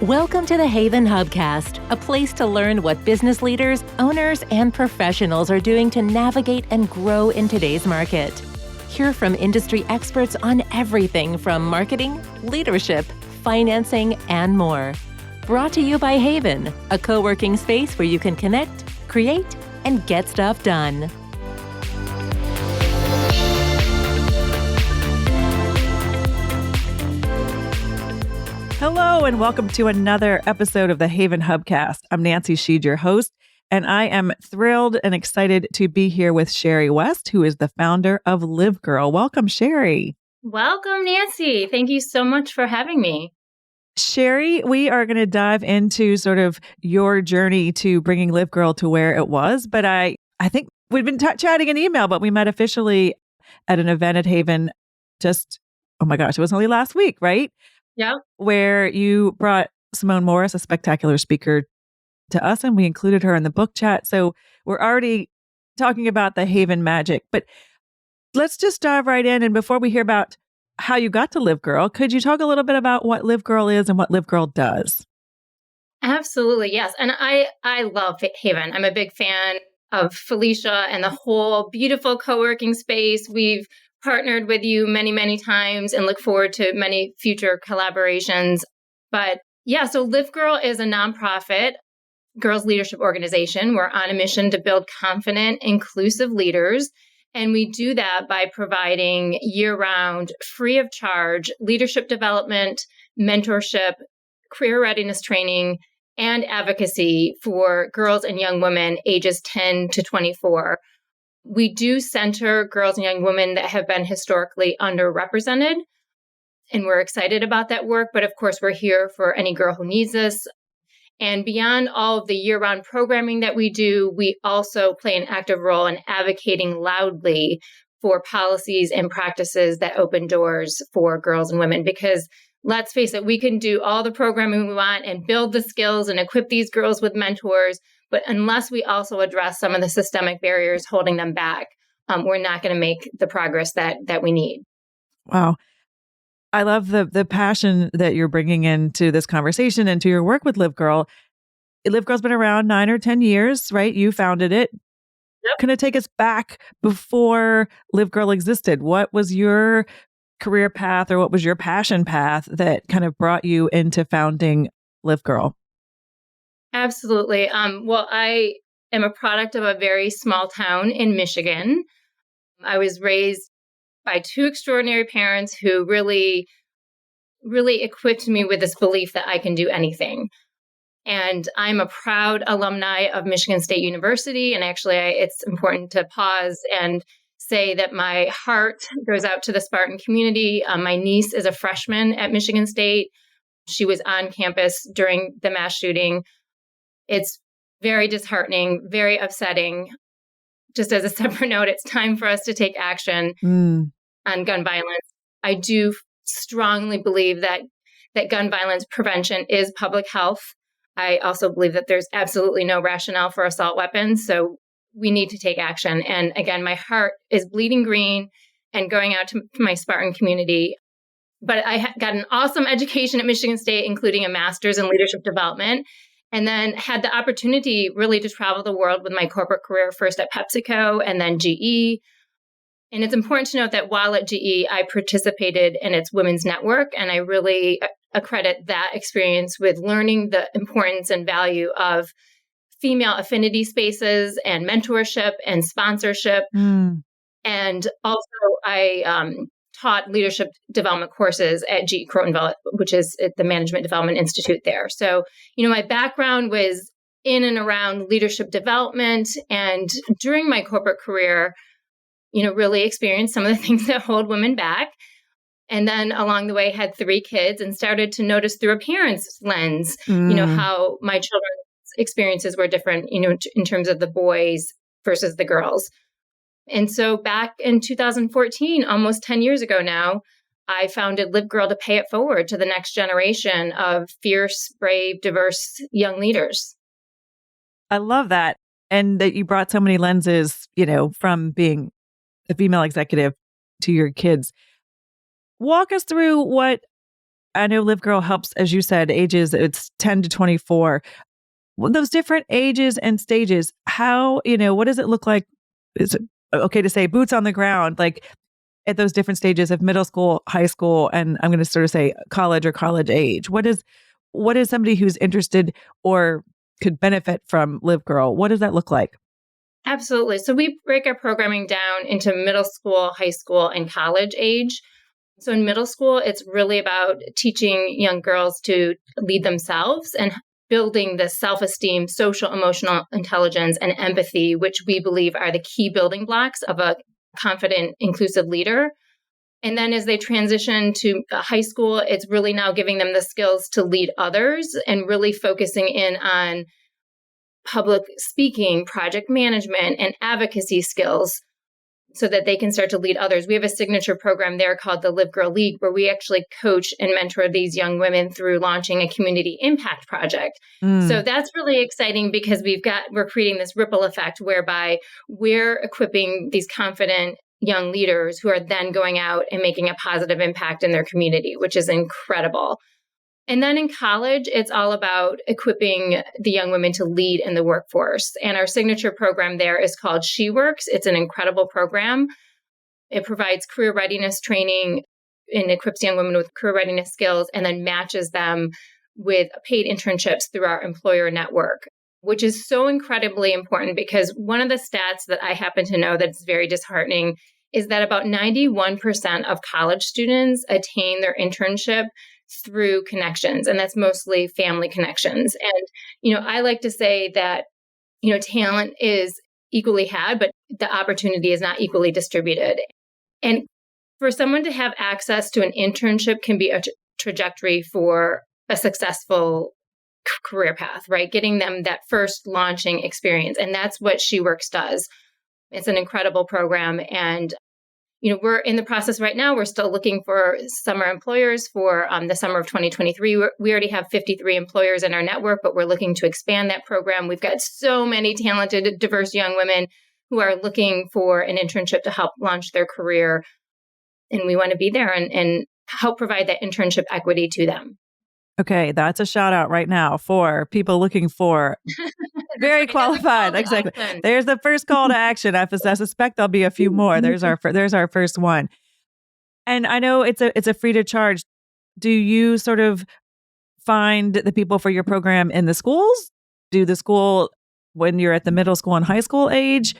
Welcome to the Haven Hubcast, a place to learn what business leaders, owners, and professionals are doing to navigate and grow in today's market. Hear from industry experts on everything from marketing, leadership, financing, and more. Brought to you by Haven, a co-working space where you can connect, create, and get stuff done. Hello, and welcome to another episode of the Haven Hubcast. I'm Nancy Sheed, your host, and I am thrilled and excited to be here with Sheri West, who is the founder of LiveGirl. Welcome, Sheri. Welcome, Nancy. Thank you so much for having me. Sheri, we are going to dive into sort of your journey to bringing LiveGirl to where it was, but I think we've been chatting in email, but we met officially at an event at Haven just, oh my gosh, it was only last week, right? Yeah. Where you brought Simone Morris, a spectacular speaker, to us, and we included her in the book chat. So we're already talking about the Haven magic, but let's just dive right in. And before we hear about how you got to LiveGirl, could you talk a little bit about what LiveGirl is and what LiveGirl does? Absolutely, yes. And I love Haven. I'm a big fan of Felicia and the whole beautiful co-working space. We've partnered with you many, many times and look forward to many future collaborations. But yeah, so LiveGirl is a nonprofit girls leadership organization. We're on a mission to build confident, inclusive leaders. And we do that by providing year-round, free of charge leadership development, mentorship, career readiness training, and advocacy for girls and young women ages 10 to 24. We do center girls and young women that have been historically underrepresented, and we're excited about that work. But of course, we're here for any girl who needs us. And beyond all of the year-round programming that we do, we also play an active role in advocating loudly for policies and practices that open doors for girls and women. Because let's face it, we can do all the programming we want and build the skills and equip these girls with mentors. But unless we also address some of the systemic barriers holding them back, we're not going to make the progress that we need. Wow. I love the passion that you're bringing into this conversation and to your work with LiveGirl. LiveGirl's been around 9 or 10 years, right? You founded it. Yep. Kind of take us back before LiveGirl existed. What was your career path or what was your passion path that kind of brought you into founding LiveGirl? Absolutely. Well, I am a product of a very small town in Michigan. I was raised by two extraordinary parents who really, really equipped me with this belief that I can do anything. And I'm a proud alumni of Michigan State University. And actually, it's important to pause and say that my heart goes out to the Spartan community. My niece is a freshman at Michigan State. She was on campus during the mass shooting. It's very disheartening, very upsetting. Just as a separate note, it's time for us to take action on gun violence. I do strongly believe that gun violence prevention is public health. I also believe that there's absolutely no rationale for assault weapons. So we need to take action. And again, my heart is bleeding green and going out to my Spartan community. But I got an awesome education at Michigan State, including a master's in leadership development. And then had the opportunity really to travel the world with my corporate career, first at PepsiCo and then GE. And it's important to note that while at GE, I participated in its women's network, and I really accredit that experience with learning the importance and value of female affinity spaces and mentorship and sponsorship. And also, I taught leadership development courses at GE Crotonville, which is at the Management Development Institute there. So, my background was in and around leadership development. And during my corporate career, really experienced some of the things that hold women back. And then along the way, had 3 kids and started to notice through a parent's lens, how my children's experiences were different, in terms of the boys versus the girls. And so back in 2014, almost 10 years ago now, I founded LiveGirl to pay it forward to the next generation of fierce, brave, diverse young leaders. I love that. And that you brought so many lenses, from being a female executive to your kids. Walk us through what I know LiveGirl helps, as you said, ages, it's 10 to 24. Well, those different ages and stages, how, what does it look like? Is it okay to say boots on the ground, like at those different stages of middle school, high school, and I'm going to sort of say college or college age? What is somebody who's interested or could benefit from LiveGirl? What does that look like? Absolutely. So we break our programming down into middle school, high school, and college age. So in middle school, it's really about teaching young girls to lead themselves and building the self-esteem, social, emotional intelligence, and empathy, which we believe are the key building blocks of a confident, inclusive leader. And then as they transition to high school, it's really now giving them the skills to lead others and really focusing in on public speaking, project management, and advocacy skills so that they can start to lead others. We have a signature program there called the LiveGirl League, where we actually coach and mentor these young women through launching a community impact project. So that's really exciting because we're creating this ripple effect whereby we're equipping these confident young leaders who are then going out and making a positive impact in their community, which is incredible. And then in college, it's all about equipping the young women to lead in the workforce. And our signature program there is called She Works. It's an incredible program. It provides career readiness training and equips young women with career readiness skills and then matches them with paid internships through our employer network, which is so incredibly important because one of the stats that I happen to know that's very disheartening is that about 91% of college students attain their internship through connections, and that's mostly family connections. And, I like to say that, talent is equally had, but the opportunity is not equally distributed. And for someone to have access to an internship can be a trajectory for a successful career path, right? Getting them that first launching experience. And that's what She Works does. It's an incredible program. And we're in the process right now. We're still looking for summer employers for the summer of 2023. We already have 53 employers in our network, but we're looking to expand that program. We've got so many talented, diverse young women who are looking for an internship to help launch their career. And we want to be there and help provide that internship equity to them. Okay, that's a shout out right now for people looking for very qualified. Exactly. There's the first call to action. I suspect there'll be a few more. There's our first one. And I know it's a free to charge. Do you sort of find the people for your program in the schools? Do the school when you're at the middle school and high school age?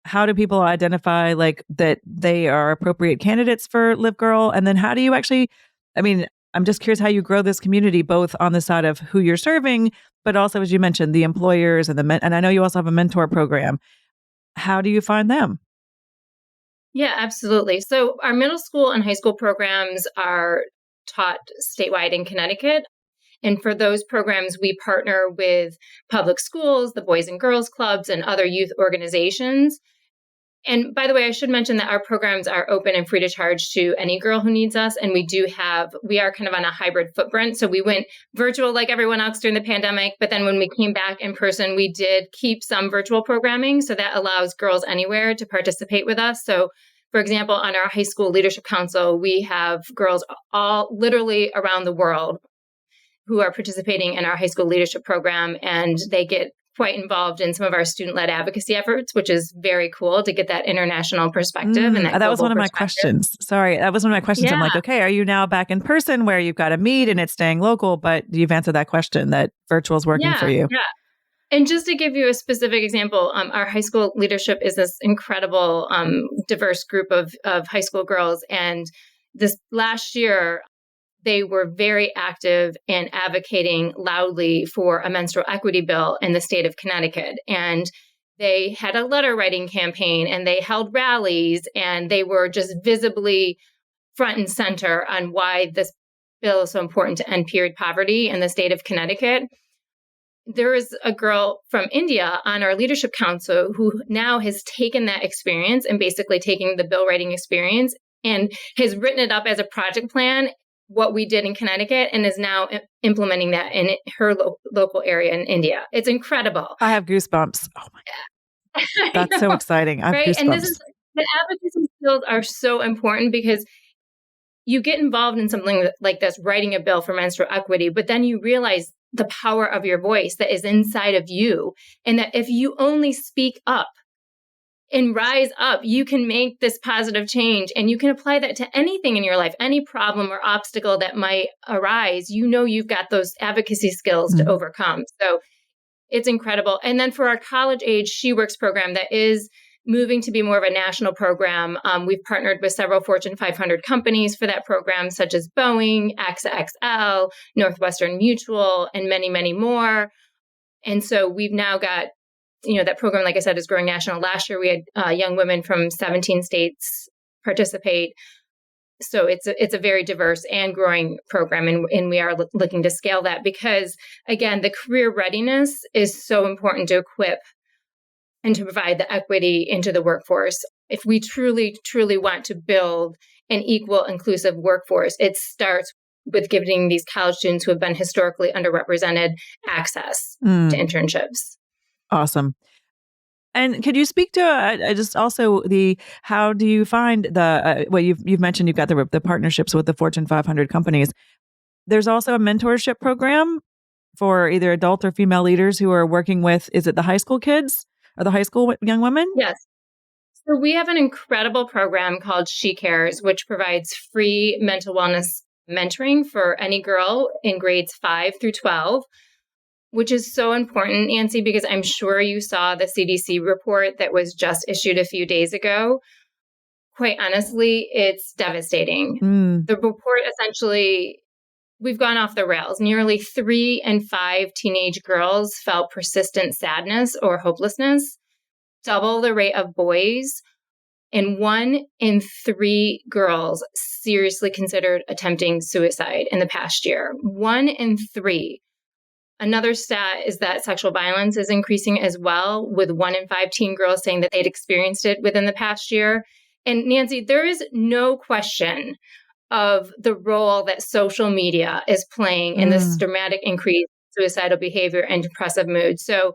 How do people identify like that they are appropriate candidates for LiveGirl? And then how do you actually, I'm just curious how you grow this community, both on the side of who you're serving, but also, as you mentioned, the employers and and I know you also have a mentor program. How do you find them? Yeah, absolutely. So our middle school and high school programs are taught statewide in Connecticut. And for those programs, we partner with public schools, the Boys and Girls Clubs, and other youth organizations. And by the way, I should mention that our programs are open and free to charge to any girl who needs us. And we are kind of on a hybrid footprint. So we went virtual like everyone else during the pandemic. But then when we came back in person, we did keep some virtual programming. So that allows girls anywhere to participate with us. So for example, on our high school leadership council, we have girls all literally around the world who are participating in our high school leadership program, and they get quite involved in some of our student-led advocacy efforts, which is very cool to get that international perspective. And that was one of my questions. Sorry, that was one of my questions. Yeah. I'm like, okay, are you now back in person where you've got to meet and it's staying local? But you've answered that question that virtual is working for you. Yeah. And just to give you a specific example, our high school leadership is this incredible, diverse group of high school girls. And this last year, they were very active in advocating loudly for a menstrual equity bill in the state of Connecticut. And they had a letter writing campaign and they held rallies and they were just visibly front and center on why this bill is so important to end period poverty in the state of Connecticut. There is a girl from India on our leadership council who now has taken that experience and basically taking the bill writing experience and has written it up as a project plan, what we did in Connecticut, and is now implementing that in her local area in India. It's incredible. I have goosebumps. Oh my God. That's so exciting. I have goosebumps. And the advocacy skills are so important because you get involved in something like this, writing a bill for menstrual equity, but then you realize the power of your voice that is inside of you. And that if you only speak up and rise up, you can make this positive change, and you can apply that to anything in your life, any problem or obstacle that might arise. You know, you've got those advocacy skills to overcome. So it's incredible. And then for our college age She Works program that is moving to be more of a national program, we've partnered with several Fortune 500 companies for that program, such as Boeing, AXA XL, Northwestern Mutual, and many, many more. And so we've now got, that program, like I said, is growing national. Last year, we had young women from 17 states participate. So it's a very diverse and growing program, and we are looking to scale that because, again, the career readiness is so important to equip and to provide the equity into the workforce. If we truly, truly want to build an equal, inclusive workforce, it starts with giving these college students who have been historically underrepresented access to internships. Awesome. And could you speak to just also how do you find you've mentioned you've got the partnerships with the Fortune 500 companies. There's also a mentorship program for either adult or female leaders who are working with, is it the high school kids or the high school young women? Yes. So we have an incredible program called She Cares, which provides free mental wellness mentoring for any girl in grades 5 through 12. Which is so important, Nancy, because I'm sure you saw the CDC report that was just issued a few days ago. Quite honestly, it's devastating. The report essentially, we've gone off the rails. Nearly 3 in 5 teenage girls felt persistent sadness or hopelessness, double the rate of boys, and 1 in 3 girls seriously considered attempting suicide in the past year. 1 in 3. Another stat is that sexual violence is increasing as well, with 1 in 5 teen girls saying that they'd experienced it within the past year. And Nancy, there is no question of the role that social media is playing in this dramatic increase in suicidal behavior and depressive mood. So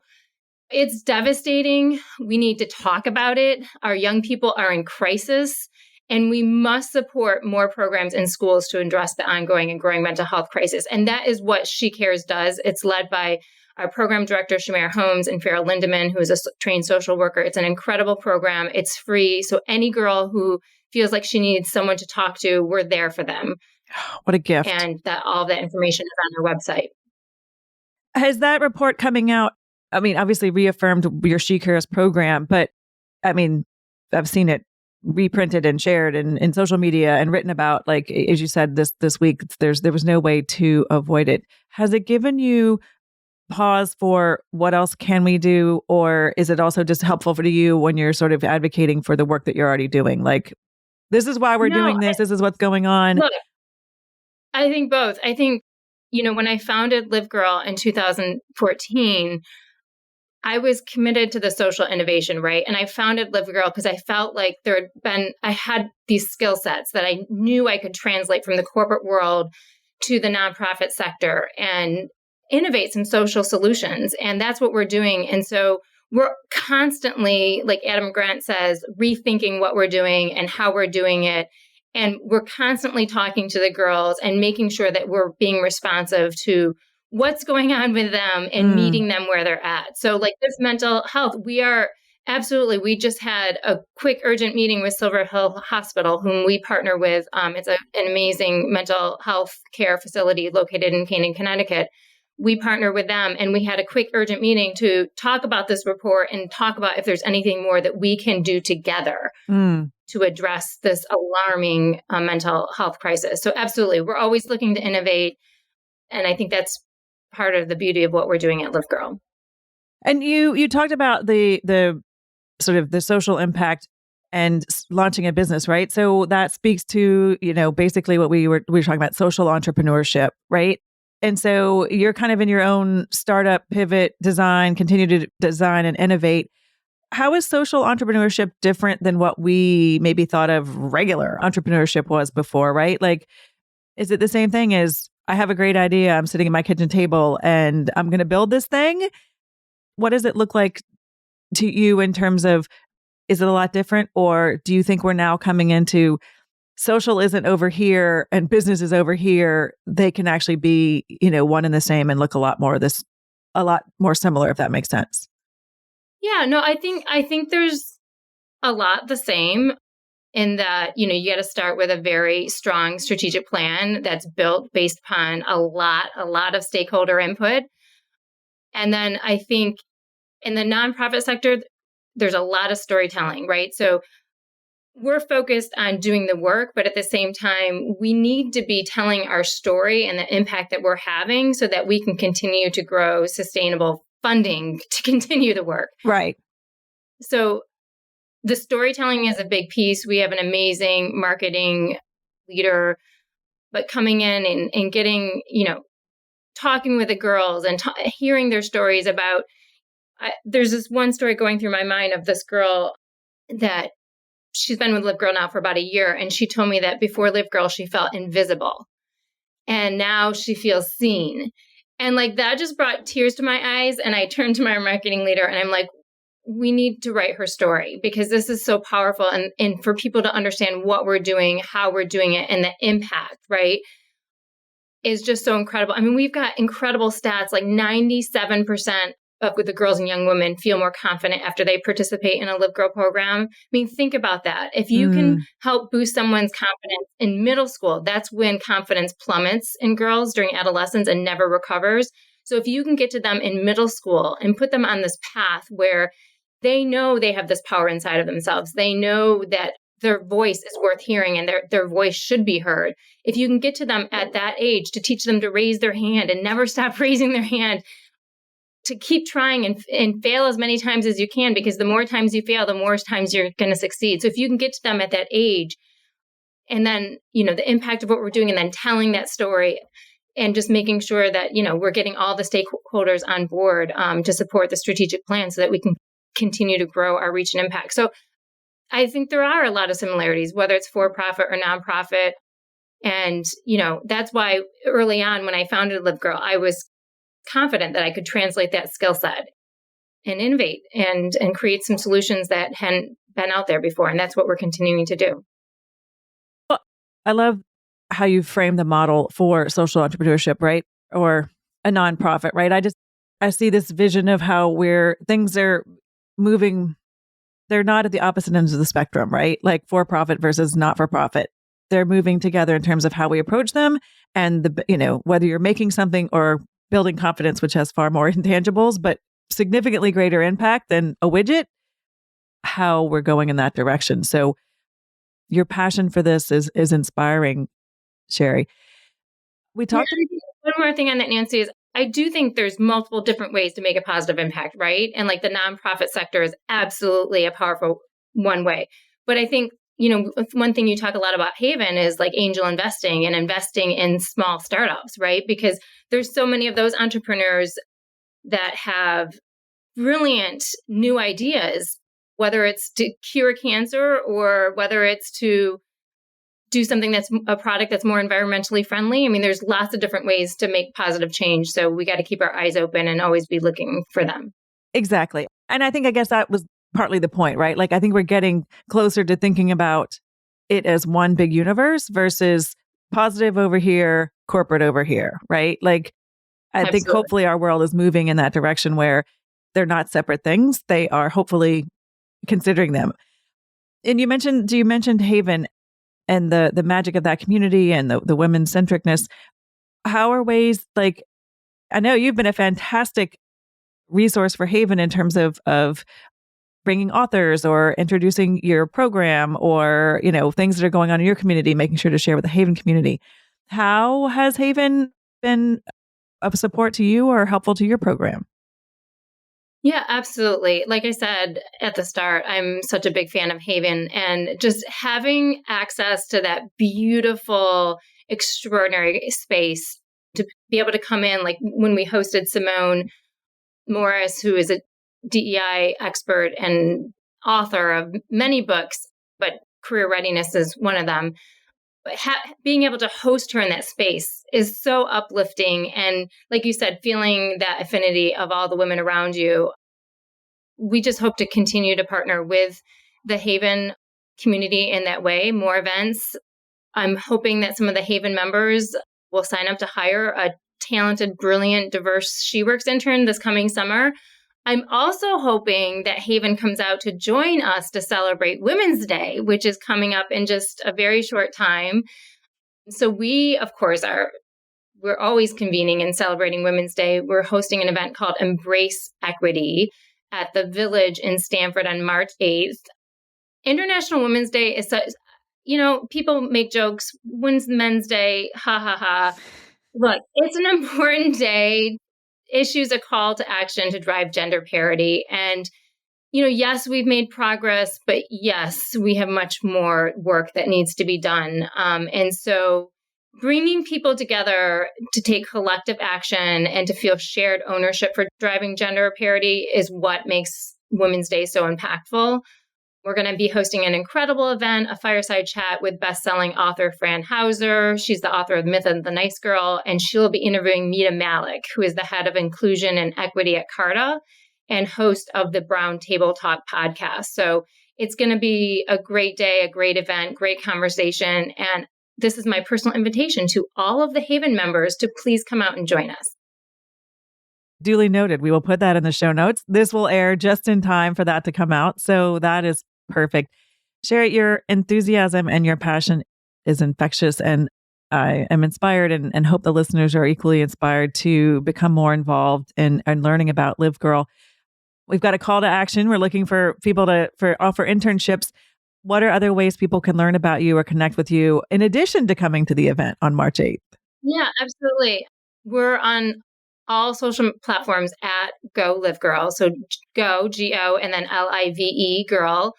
it's devastating. We need to talk about it. Our young people are in crisis. And we must support more programs in schools to address the ongoing and growing mental health crisis. And that is what She Cares does. It's led by our program director, Shamir Holmes, and Farrell Lindeman, who is a trained social worker. It's an incredible program. It's free. So any girl who feels like she needs someone to talk to, we're there for them. What a gift. And that all that information is on our website. Has that report coming out, obviously reaffirmed your She Cares program, but I've seen it reprinted and shared in social media and written about, like, as you said, this week, there was no way to avoid it. Has it given you pause for what else can we do? Or is it also just helpful for you when you're sort of advocating for the work that you're already doing? Like, this is why we're doing this. This is what's going on. Look, I think both. I think, when I founded LiveGirl in 2014, I was committed to the social innovation, right? And I founded LiveGirl because I felt like I had these skill sets that I knew I could translate from the corporate world to the nonprofit sector and innovate some social solutions. And that's what we're doing. And so we're constantly, like Adam Grant says, rethinking what we're doing and how we're doing it. And we're constantly talking to the girls and making sure that we're being responsive to what's going on with them and meeting them where they're at. So like this mental health, we just had a quick urgent meeting with Silver Hill Hospital, whom we partner with. It's an amazing mental health care facility located in Canaan, Connecticut. We partner with them, and we had a quick urgent meeting to talk about this report and talk about if there's anything more that we can do together to address this alarming mental health crisis. So absolutely, we're always looking to innovate. And I think that's part of the beauty of what we're doing at LiveGirl. And you talked about the sort of the social impact and launching a business, right? So that speaks to, basically what we were talking about, social entrepreneurship, right? And so you're kind of in your own startup, pivot, design, continue to design and innovate. How is social entrepreneurship different than what we maybe thought of regular entrepreneurship was before, right? Like, is it the same thing as I have a great idea, I'm sitting at my kitchen table and I'm going to build this thing? What does it look like to you in terms of, is it a lot different? Or do you think we're now coming into social isn't over here and business is over here, they can actually be, one and the same and look a lot more similar, if that makes sense. Yeah, no, I think there's a lot the same in that, you got to start with a very strong strategic plan that's built based upon a lot of stakeholder input. And then I think in the nonprofit sector, there's a lot of storytelling, right? So we're focused on doing the work, but at the same time, we need to be telling our story and the impact that we're having so that we can continue to grow sustainable funding to continue the work. Right. So the storytelling is a big piece. We have an amazing marketing leader, but coming in and getting, talking with the girls and hearing their stories about, there's this one story going through my mind of this girl that she's been with LiveGirl now for about a year. And she told me that before LiveGirl, she felt invisible. And now she feels seen. And like that just brought tears to my eyes. And I turned to my marketing leader and I'm like, we need to write her story because this is so powerful. And for people to understand what we're doing, how we're doing it, and the impact, right, is just so incredible. I mean, we've got incredible stats, like 97% of the girls and young women feel more confident after they participate in a LiveGirl program. I mean, think about that. If you can help boost someone's confidence in middle school, that's when confidence plummets in girls during adolescence and never recovers. So if you can get to them in middle school and put them on this path where they know they have this power inside of themselves, they know that their voice is worth hearing and their voice should be heard. If you can get to them at that age to teach them to raise their hand and never stop raising their hand, to keep trying and fail as many times as you can, because the more times you fail, the more times you're going to succeed. So if you can get to them at that age and then, the impact of what we're doing and then telling that story and just making sure that, we're getting all the stakeholders on board to support the strategic plan so that we can continue to grow our reach and impact. So I think there are a lot of similarities, whether it's for-profit or nonprofit. And, that's why early on when I founded LiveGirl, I was confident that I could translate that skill set and innovate and create some solutions that hadn't been out there before. And that's what we're continuing to do. Well, I love how you frame the model for social entrepreneurship, right? Or a nonprofit, right? I see this vision of how things are moving. They're not at the opposite ends of the spectrum, right? Like for-profit versus not-for-profit. They're moving together in terms of how we approach them and whether you're making something or building confidence, which has far more intangibles, but significantly greater impact than a widget, how we're going in that direction. So your passion for this is inspiring, Sheri. We talked One more thing on that, Nancy, is I do think there's multiple different ways to make a positive impact, right? And like the nonprofit sector is absolutely a powerful one way. But I think, one thing you talk a lot about Haven is like angel investing and investing in small startups, right? Because there's so many of those entrepreneurs that have brilliant new ideas, whether it's to cure cancer or whether it's to do something that's a product that's more environmentally friendly. I mean, there's lots of different ways to make positive change. So we got to keep our eyes open and always be looking for them. Exactly. And I guess that was partly the point, right? Like, I think we're getting closer to thinking about it as one big universe versus positive over here, corporate over here, right? Like, I think hopefully our world is moving in that direction where they're not separate things. They are hopefully considering them. And you mentioned Haven and the magic of that community and the women centricness. How are ways, like, I know you've been a fantastic resource for Haven in terms of bringing authors or introducing your program or, things that are going on in your community, making sure to share with the Haven community. How has Haven been of support to you or helpful to your program? Yeah, absolutely. Like I said at the start, I'm such a big fan of Haven, and just having access to that beautiful, extraordinary space to be able to come in, like when we hosted Simone Morris, who is a DEI expert and author of many books, but career readiness is one of them. Being able to host her in that space is so uplifting. And like you said, feeling that affinity of all the women around you. We just hope to continue to partner with the Haven community in that way, more events. I'm hoping that some of the Haven members will sign up to hire a talented, brilliant, diverse SheWorks intern this coming summer. I'm also hoping that Haven comes out to join us to celebrate Women's Day, which is coming up in just a very short time. So we, of course, we're always convening and celebrating Women's Day. We're hosting an event called Embrace Equity at the Village in Stamford on March 8th. International Women's Day is such, people make jokes. When's Men's Day? Ha ha ha. Look, it's an important day. Issues a call to action to drive gender parity. And, yes, we've made progress, but yes, we have much more work that needs to be done. And so bringing people together to take collective action and to feel shared ownership for driving gender parity is what makes Women's Day so impactful. We're going to be hosting an incredible event, a fireside chat with best-selling author Fran Hauser. She's the author of Myth of the Nice Girl, and she'll be interviewing Mita Malik, who is the head of inclusion and equity at Carta and host of the Brown Table Talk podcast. So it's going to be a great day, a great event, great conversation. And this is my personal invitation to all of the Haven members to please come out and join us. Duly noted. We will put that in the show notes. This will air just in time for that to come out. So that is perfect. Sheri, your enthusiasm and your passion is infectious, and I am inspired and hope the listeners are equally inspired to become more involved in learning about LiveGirl. We've got a call to action. We're looking for people to offer internships. What are other ways people can learn about you or connect with you in addition to coming to the event on March 8th? Yeah, absolutely. We're on all social platforms at Go LiveGirl. So Go, G-O, and then L-I-V-E, girl.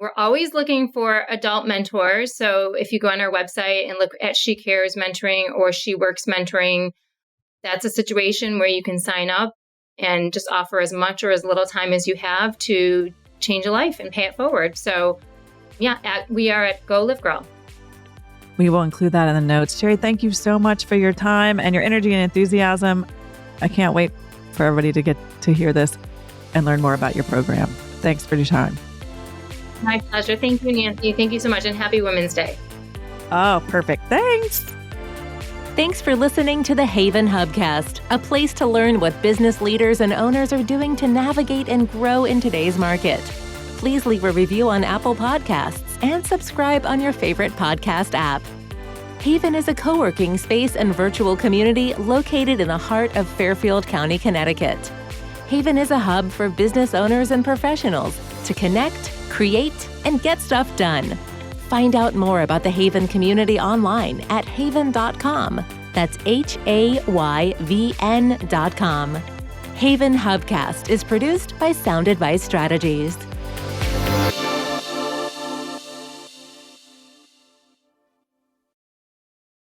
We're always looking for adult mentors. So if you go on our website and look at She Cares Mentoring or SheWorks Mentoring, that's a situation where you can sign up and just offer as much or as little time as you have to change a life and pay it forward. So yeah, we are at Go LiveGirl. We will include that in the notes. Sheri, thank you so much for your time and your energy and enthusiasm. I can't wait for everybody to get to hear this and learn more about your program. Thanks for your time. My pleasure. Thank you, Nancy. Thank you so much, and happy Women's Day. Oh, perfect. Thanks. Thanks for listening to the Haven Hubcast, a place to learn what business leaders and owners are doing to navigate and grow in today's market. Please leave a review on Apple Podcasts and subscribe on your favorite podcast app. Haven is a co-working space and virtual community located in the heart of Fairfield County, Connecticut. Haven is a hub for business owners and professionals to connect, create, and get stuff done. Find out more about the Haven community online at haven.com. That's HAYVN.com. Haven Hubcast is produced by Sound Advice Strategies.